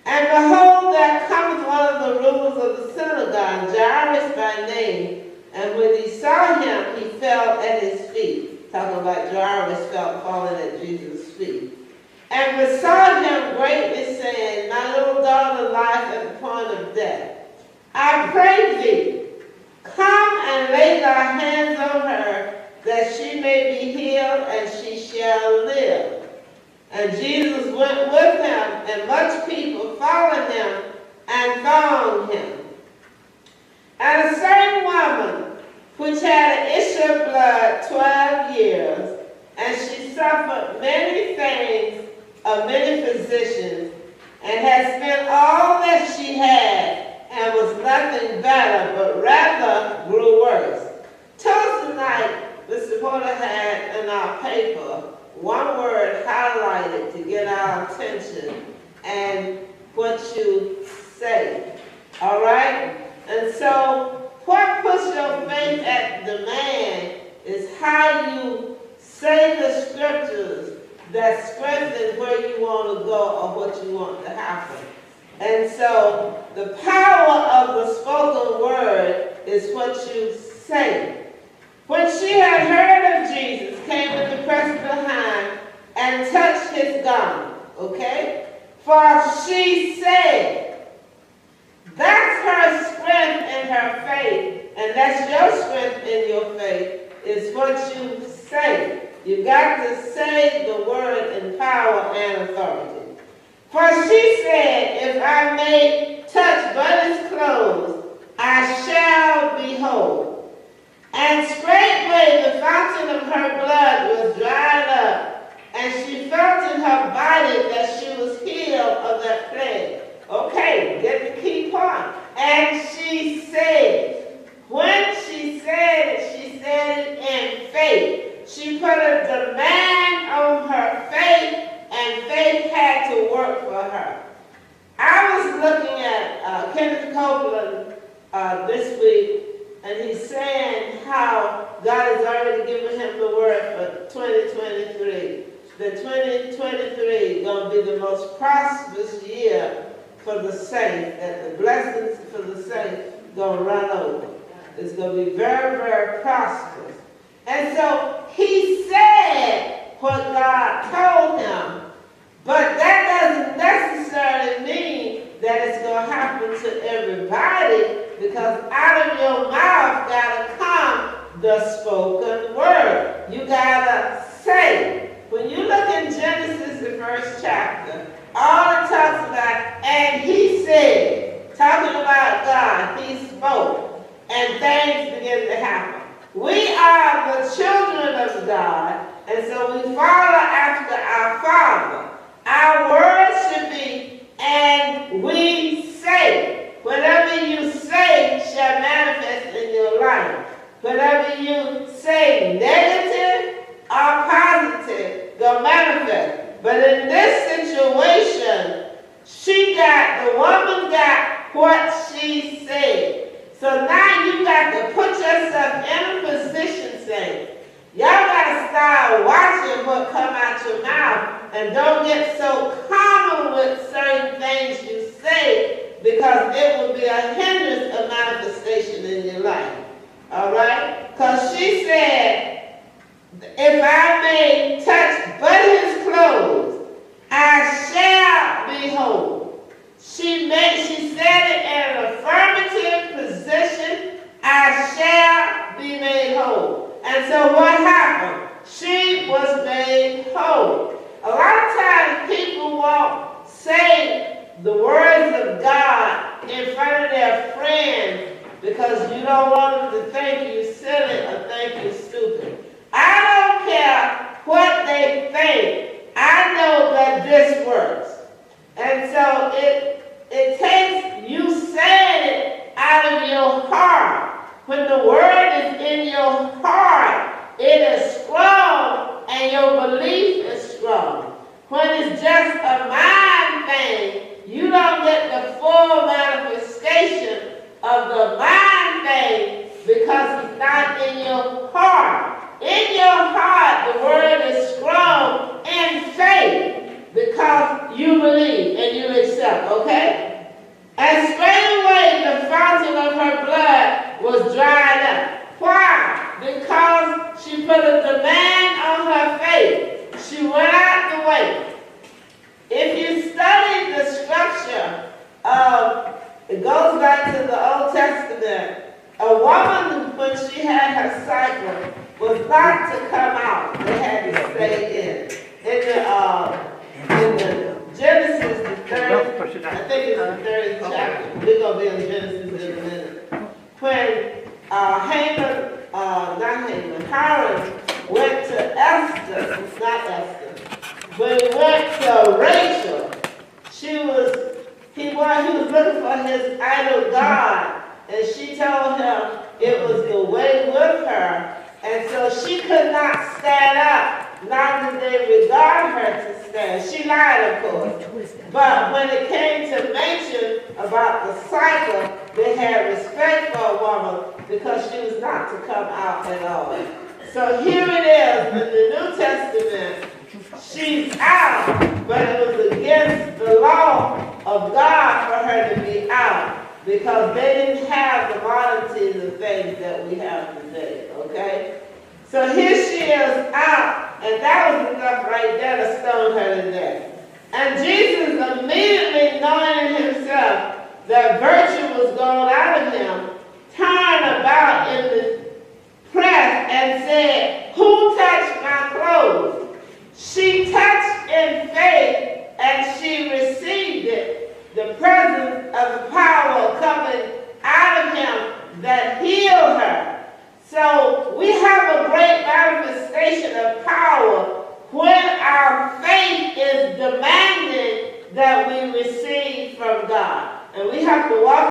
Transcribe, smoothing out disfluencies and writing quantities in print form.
And behold, there cometh one of the rulers of the synagogue, Jairus by name. And when he saw him, he fell at his feet. Talking about Jairus falling at Jesus' feet. And besought him greatly, saying, My little daughter lieth at the point of death. I pray thee, come and lay thy hands on her, that she may be healed, and she shall live. And Jesus went with him, and much people followed him and thronged him. And a certain woman, which had an issue of blood 12 years, and she suffered many things of many physicians, and had spent all that she had, and was nothing better, but rather grew worse. Till tonight, Mr. Porter had in our paper one word highlighted to get our attention, and what you say. All right? And so, what puts your faith at demand is how you say the scriptures that strengthen where you want to go or what you want to happen. And so, the power of the spoken word is what you say. When she had heard of Jesus, came in the press behind and touched his garment. Okay? For she said, that's her strength in her faith, and that's your strength in your faith, is what you say. You got to say the word in power and authority. For she said, if I may touch but his clothes, I shall be whole. And straightway the fountain of her blood was dried up, and she felt in her body that she was healed of that plague. Okay, get the key part. And she said, when she said it in faith. She put a demand on her faith, and faith had to work for her. I was looking at Kenneth Copeland this week, and he's saying how God has already given him the word for 2023. The 2023 is going to be the most prosperous year for the saints, that the blessings for the saints going to run over. It's going to be very, very prosperous. And so he said what God told him, but that doesn't necessarily mean that it's going to happen to everybody, because out of your mouth got to come the spoken word. You got to say. When you look in Genesis, the first chapter, all it talks about, and he said, talking about God, he spoke, and things begin to happen. We are the children of God, and so we follow after our Father. Our words should be, and we say. Whatever you say shall manifest in your life. Whatever you say negative or positive, will manifest. But in this situation, the woman got what she said. So now you got to put yourself in a position saying, y'all got to start watching what come out your mouth, and don't get so common with certain things you say, because it will be a hindrance of manifestation in your life. All right? Because she said, if I may touch but his clothes, I shall be whole. She said it in an affirmative position, I shall be made whole. And so what happened? She was made whole. A lot of times people won't say the words of God in front of their friends because you don't want them to think you silly or think you stupid. I don't care what they think. I know that this works. And so it takes you saying it out of your heart. When the word is in your heart, it is strong and your belief is strong. When it's just a mind thing, you don't get the full manifestation of the mind thing because it's not in your heart. In your heart, the word is strong in faith because you okay? And straightway the fountain of her blood was dried up. Why? Because she put a demand on her faith. She went out the way. If you study the structure of, it goes back to the Old Testament, a woman, when she had her cycle, was not to come out. They had to stay in. In the Genesis, the third, I think it's the third chapter. We're going to be in Genesis in a minute. When Haran went to Esther, not Esther, when he went to Rachel, he was looking for his idol God, and she told him it was the way with her, and so she could not stand up. Not that they regard her to stand. She lied, of course. But when it came to mention about the cycle, they had respect for a woman because she was not to come out at all. So here it is in the New Testament. She's out, but it was against the law of God for her to be out because they didn't have the modernities of things that we have today, okay? So here she is out, and that was enough right there to stone her to death. And Jesus, immediately knowing in himself that virtue was gone out of him, turned about in the press and said, "Who touched my clothes?" She touched in faith, and she received it, the presence of the power coming out of him that healed her. So we have a great manifestation of power when our faith is demanding that we receive from God. And we have to walk